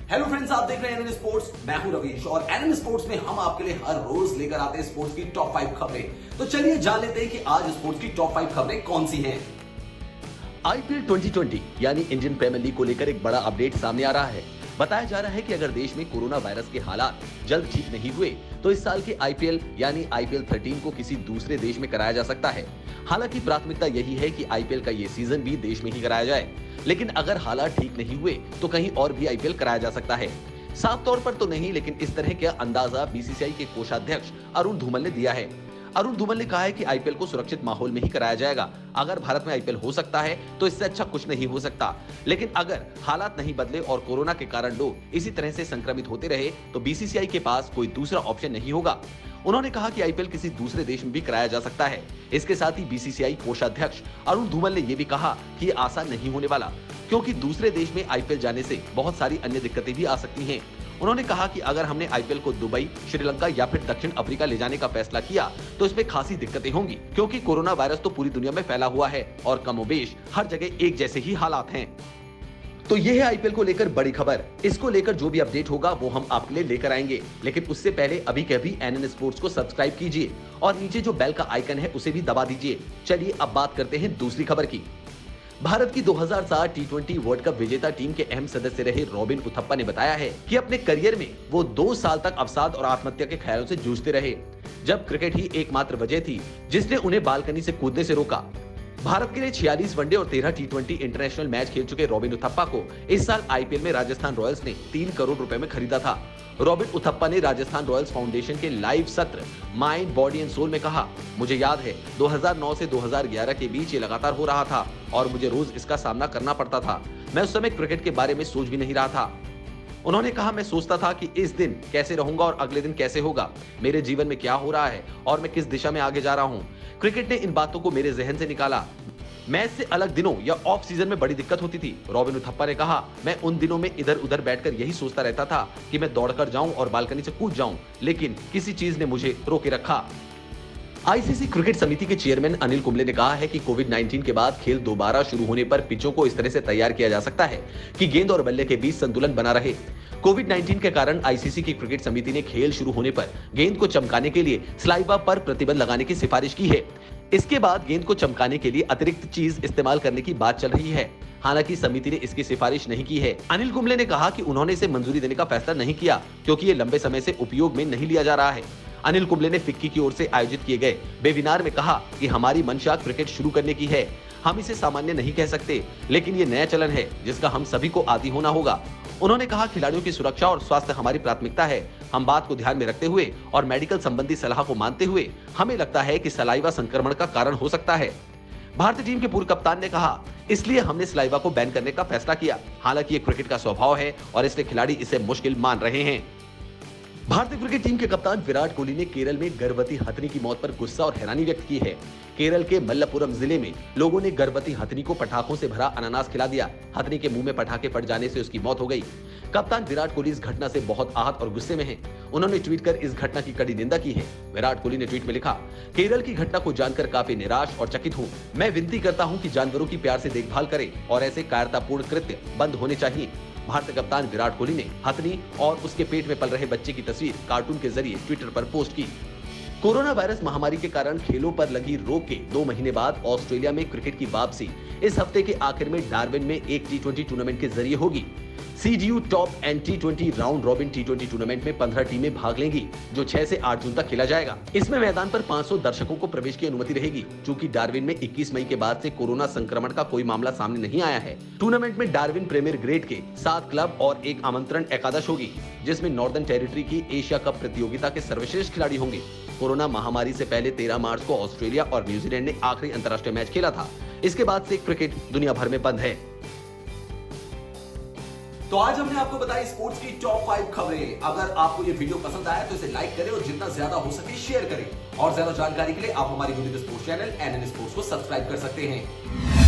Hello friends, आप देख रहे हैं एनएन स्पोर्ट्स। मैं हूं रवीश और एनएन स्पोर्ट्स में हम आपके लिए हर रोज लेकर आते हैं स्पोर्ट्स की टॉप 5 खबरें। तो चलिए जान लेते हैं कि आज स्पोर्ट्स की टॉप 5 खबरें कौन सी हैं। आईपीएल 2020 यानी इंडियन प्रीमियर लीग को लेकर एक बड़ा अपडेट सामने आ रहा है। बताया जा रहा है कि अगर देश में कोरोना वायरस के हालात जल्द ठीक नहीं हुए तो इस साल के आईपीएल यानी आईपीएल 13 को किसी दूसरे देश में कराया जा सकता है। हालांकि प्राथमिकता यही है कि आईपीएल का ये सीजन भी देश में ही कराया जाए, लेकिन अगर हालात ठीक नहीं हुए तो कहीं और भी आईपीएल कराया जा सकता है। साफ तौर पर तो नहीं, लेकिन इस तरह का अंदाजा बीसीसीआई के कोषाध्यक्ष अरुण धूमल ने दिया है। अरुण धूमल ने कहा है कि आईपीएल को सुरक्षित माहौल में ही कराया जाएगा। अगर भारत में आईपीएल हो सकता है तो इससे अच्छा कुछ नहीं हो सकता, लेकिन अगर हालात नहीं बदले और कोरोना के कारण लोग इसी तरह से संक्रमित होते रहे तो बीसीसीआई के पास कोई दूसरा ऑप्शन नहीं होगा। उन्होंने कहा कि आईपीएल किसी दूसरे देश में भी कराया जा सकता है। इसके साथ ही बीसीसीआई कोषाध्यक्ष अरुण धूमल ने यह भी कहा कि ये आसान नहीं होने वाला, क्योंकि दूसरे देश में आईपीएल जाने से बहुत सारी अन्य दिक्कतें भी आ सकती हैं। उन्होंने कहा कि अगर हमने आईपीएल को दुबई, श्रीलंका या फिर दक्षिण अफ्रीका ले जाने का फैसला किया तो इसमें खासी दिक्कतें होंगी, क्योंकि कोरोना वायरस तो पूरी दुनिया में फैला हुआ है और कमोबेश हर जगह एक जैसे ही हालात हैं। तो ये है आईपीएल को लेकर बड़ी खबर। इसको लेकर जो भी अपडेट होगा वो हम आपके लिए लेकर आएंगे, लेकिन उससे पहले अभी के अभी एनएन स्पोर्ट्स को सब्सक्राइब कीजिए और नीचे जो बेल का आइकन है उसे भी दबा दीजिए। चलिए अब बात करते हैं दूसरी खबर की। भारत की 2007 टी20 वर्ल्ड कप विजेता टीम के अहम सदस्य रहे रॉबिन उथप्पा ने बताया है कि अपने करियर में वो 2 साल तक अवसाद और आत्महत्या के ख्यालों से जूझते रहे, जब क्रिकेट ही एकमात्र वजह थी जिसने उन्हें बालकनी से कूदने से रोका। भारत के लिए 46 वनडे और 13 टी20 इंटरनेशनल मैच खेल चुके रॉबिन उथप्पा को इस साल आईपीएल में राजस्थान रॉयल्स ने 3 करोड़ रुपए में खरीदा था। रॉबिन उथप्पा ने राजस्थान रॉयल्स फाउंडेशन के लाइव सत्र माइंड, बॉडी एंड सोल में कहा, मुझे याद है 2009 से 2011 के बीच ये लगातार हो रहा था और मुझे रोज इसका सामना करना पड़ता था। मैं उस समय क्रिकेट के बारे में सोच भी नहीं रहा था। उन्होंने कहा, मैं सोचता था कि इस दिन कैसे रहूंगा और अगले दिन कैसे होगा, मेरे जीवन में क्या हो रहा है और मैं किस दिशा में आगे जा रहा हूँ। क्रिकेट ने इन बातों को मेरे जहन से निकाला। मैच से अलग दिनों या ऑफ सीजन में बड़ी दिक्कत होती थी। रॉबिन उथप्पा ने कहा, मैं उन दिनों में इधर उधर बैठकर यही सोचता रहता था कि मैं दौड़कर जाऊं और बालकनी से कूद जाऊं, लेकिन किसी चीज ने मुझे रोके रखा। आईसीसी क्रिकेट समिति के चेयरमैन अनिल कुंबले ने कहा है कि कोविड-19 के बाद खेल दोबारा शुरू होने पर पिचों को इस तरह से तैयार किया जा सकता है कि गेंद और बल्ले के बीच संतुलन बना रहे। कोविड-19 के कारण आईसीसी की क्रिकेट समिति ने खेल शुरू होने पर गेंद को चमकाने के लिए स्लाइवा पर प्रतिबंध लगाने की सिफारिश की है। इसके बाद गेंद को चमकाने के लिए अतिरिक्त चीज इस्तेमाल करने की बात चल रही है। हालांकि समिति ने इसकी सिफारिश नहीं की है। अनिल कुंबले ने कहा कि उन्होंने इसे मंजूरी देने का फैसला नहीं किया, क्योंकि ये लंबे समय से उपयोग में नहीं लिया जा रहा है। अनिल कुंबले ने फिक्की की ओर से आयोजित किए गए वेबिनार में कहा कि हमारी मंशा क्रिकेट शुरू करने की है। हम इसे सामान्य नहीं कह सकते, लेकिन ये नया चलन है जिसका हम सभी को आदी होना होगा। उन्होंने कहा, खिलाड़ियों की सुरक्षा और स्वास्थ्य हमारी प्राथमिकता है। हम बात को ध्यान में रखते हुए और मेडिकल संबंधी सलाह को मानते हुए हमें लगता है कि सलाइवा संक्रमण का कारण हो सकता है। भारतीय टीम के पूर्व कप्तान ने कहा, इसलिए हमने सलाइवा को बैन करने का फैसला किया। हालांकि ये क्रिकेट का स्वभाव है और इसलिए खिलाड़ी इसे मुश्किल मान रहे हैं। भारतीय क्रिकेट टीम के कप्तान विराट कोहली ने केरल में गर्भवती हथनी की मौत पर गुस्सा और हैरानी व्यक्त की है। केरल के मल्लपुरम जिले में लोगों ने गर्भवती हथनी को पटाखों से भरा अनानास खिला दिया। हथनी के मुंह में पटाखे फट जाने से उसकी मौत हो गई। कप्तान विराट कोहली इस घटना से बहुत आहत और गुस्से में हैं। उन्होंने ट्वीट कर इस घटना की कड़ी निंदा की है। विराट कोहली ने ट्वीट में लिखा, केरल की घटना को जानकर काफी निराश और चकित हूँ। मैं विनती करता हूँ कि जानवरों की प्यार से देखभाल करें और ऐसे कायरतापूर्ण कृत्य बंद होने चाहिए। भारतीय कप्तान विराट कोहली ने हथनी और उसके पेट में पल रहे बच्चे की तस्वीर कार्टून के जरिए ट्विटर पर पोस्ट की। कोरोना वायरस महामारी के कारण खेलों पर लगी रोक के 2 महीने बाद ऑस्ट्रेलिया में क्रिकेट की वापसी इस हफ्ते के आखिर में डार्विन में एक टी20 टूर्नामेंट के जरिए होगी। CGU top and T20 round robin T20 tournament में 15 टीमें भाग लेंगी, जो 6 से 8 जून तक खेला जाएगा। इसमें मैदान पर 500 दर्शकों को प्रवेश की अनुमति रहेगी। चूंकि डार्विन में 21 मई के बाद से कोरोना संक्रमण का कोई मामला सामने नहीं आया है। टूर्नामेंट में डार्विन प्रीमियर ग्रेड के 7 क्लब और एक आमंत्रण एकादश होगी, जिसमें नॉर्दर्न टेरिटरी की एशिया कप प्रतियोगिता के सर्वश्रेष्ठ खिलाड़ी होंगे। कोरोना महामारी से पहले 13 मार्च को ऑस्ट्रेलिया और न्यूजीलैंड ने आखिरी अंतर्राष्ट्रीय मैच खेला था। इसके बाद से क्रिकेट दुनिया भर में बंद है। तो आज हमने आपको बताई स्पोर्ट्स की टॉप 5 खबरें। अगर आपको ये वीडियो पसंद आया तो इसे लाइक करें और जितना ज्यादा हो सके शेयर करें। और ज्यादा जानकारी के लिए आप हमारी YouTube sports channel NN sports को सब्सक्राइब कर सकते हैं।